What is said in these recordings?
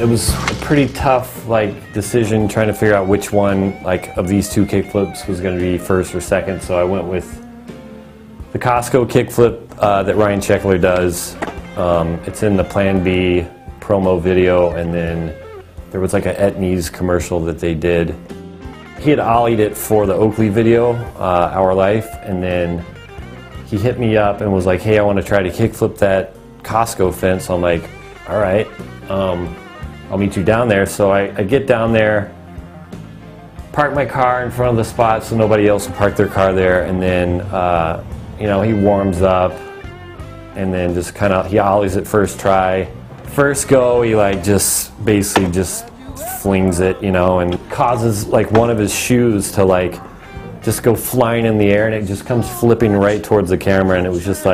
It was a pretty tough decision trying to figure out which one of these two kickflips was going to be first or second, so I went with the Costco kickflip that Ryan Sheckler does. It's in the Plan B promo video, and then there was an Etnies commercial that they did. He had ollied it for the Oakley video, Our Life, and then he hit me up and was like, hey, I want to try to kickflip that Costco fence. So I'm like, all right, I'll meet you down there. So I get down there, park my car in front of the spot so nobody else will park their car there, and then you know, he warms up and then just he ollies it first try. First go, he just basically just flings it, you know, and causes one of his shoes to just go flying in the air, and it just comes flipping right towards the camera. And it was just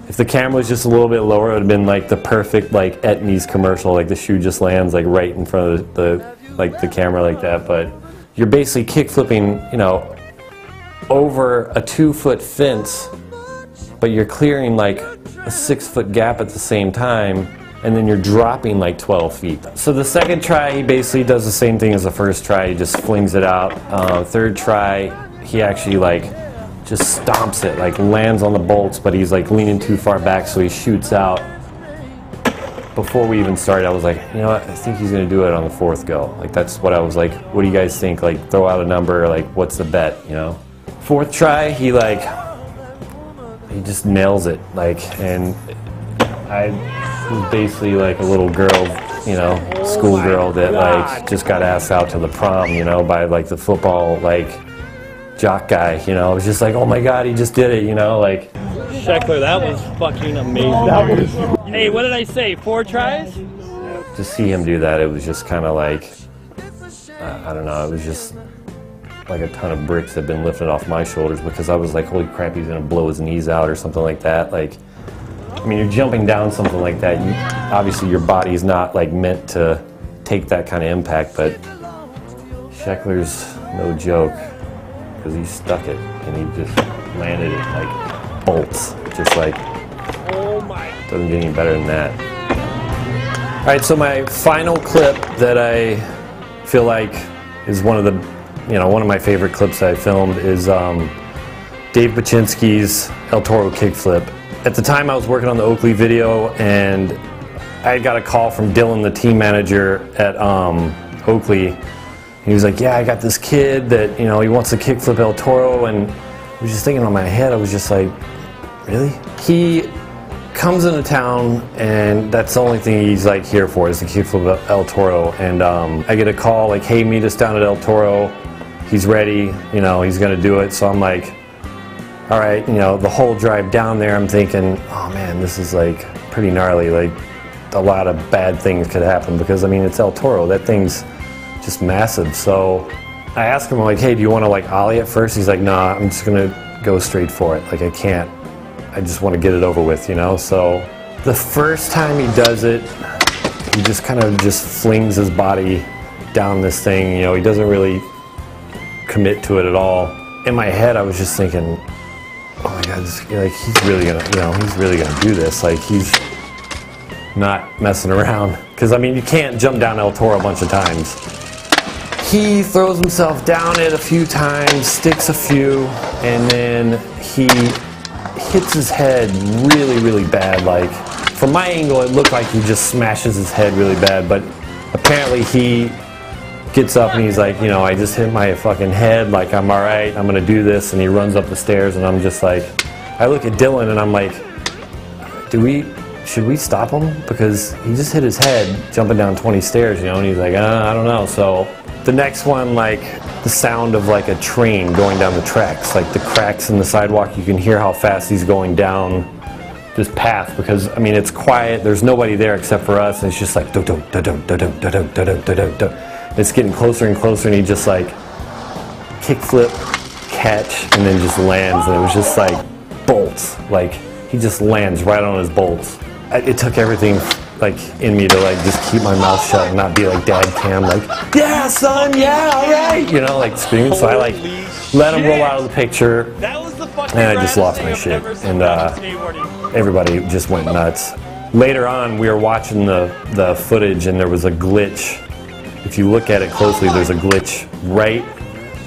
if the camera was just a little bit lower, it would have been the perfect Etnies commercial. The shoe just lands right in front of the camera like that. But you're basically kick flipping, you know, over a 2-foot fence, but you're clearing a 6-foot gap at the same time, and then you're dropping 12 feet. So the second try, he basically does the same thing as the first try. He just flings it out. Third try, he actually just stomps it, lands on the bolts, but he's leaning too far back, so he shoots out. Before we even started, I was like, you know what, I think he's gonna do it on the fourth go. That's what I was like, what do you guys think? Throw out a number, what's the bet, you know? Fourth try, he just nails it, and I was basically a little girl, you know, schoolgirl that just got asked out to the prom, you know, by the football jock guy, you know. I was just like, oh my god, he just did it, you know, Sheckler, that was fucking amazing. Hey, what did I say, 4 tries? To see him do that, it was just kind of I don't know, it was just a ton of bricks had been lifted off my shoulders, because I was like, holy crap, he's gonna blow his knees out or something like that. I mean, you're jumping down something like that. Obviously, your body's not meant to take that kind of impact, but Sheckler's no joke, because he stuck it and he just landed it bolts, just oh my, doesn't get any better than that. All right, so my final clip that I feel is one of the, you know, one of my favorite clips I filmed is Dave Baczynski's El Toro kickflip. At the time, I was working on the Oakley video, and I got a call from Dylan, the team manager at Oakley. He was like, yeah, I got this kid that, you know, he wants to kickflip El Toro, and I was just thinking on my head, I was just like, really? He comes into town, and that's the only thing he's here for, is the kickflip El Toro. And I get a call hey, meet us down at El Toro. He's ready, you know, he's gonna do it. So I'm like, all right, you know, the whole drive down there, I'm thinking, oh man, this is pretty gnarly. A lot of bad things could happen, because I mean, it's El Toro. That thing's just massive. So I asked him, hey, do you want to ollie it first? He's like, nah, I'm just gonna go straight for it. I can't. I just want to get it over with, you know. So the first time he does it, he just kind of just flings his body down this thing. You know, he doesn't really commit to it at all. In my head, I was just thinking, oh my god, he's really gonna, you know, he's really gonna do this. He's not messing around, because I mean, you can't jump down El Toro a bunch of times. He throws himself down it a few times, sticks a few, and then he hits his head really, really bad. From my angle, it looked like he just smashes his head really bad, but apparently he gets up and he's like, you know, I just hit my fucking head, I'm all right, I'm gonna do this, and he runs up the stairs, and I'm just I look at Dylan and I'm like, should we stop him? Because he just hit his head jumping down 20 stairs, you know, and he's like, I don't know. So the next one, the sound of a train going down the tracks, the cracks in the sidewalk, you can hear how fast he's going down this path, because I mean, it's quiet, there's nobody there except for us, and it's just do do do do do do do do do do do. It's getting closer and closer, and he just kickflip, catch, and then just lands, and it was just bolts. He just lands right on his bolts. It took everything in me to just keep my mouth shut and not be dad cam, yeah son, yeah, all right, you know, screaming. So I let him roll out of the picture, and I just lost my shit, and everybody just went nuts. later on, we were watching the footage, and there was a glitch. If you look at it closely, there's a glitch right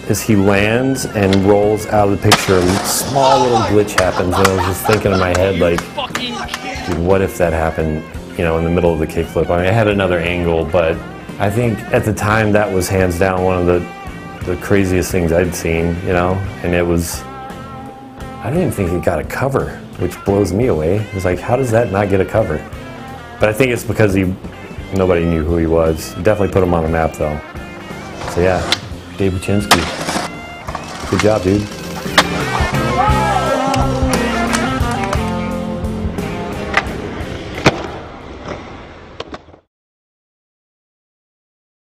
as he lands and rolls out of the picture. A small little glitch happens, and I was just thinking in my head, like, dude, what if that happened, you know, in the middle of the kickflip? I mean, I had another angle, but I think at the time that was hands down one of the craziest things I'd seen, you know, and it was, I didn't even think it got a cover, which blows me away. It was like, how does that not get a cover? But I think it's because nobody knew who he was. Definitely put him on the map, though. So yeah, Dave Buczynski. Good job, dude.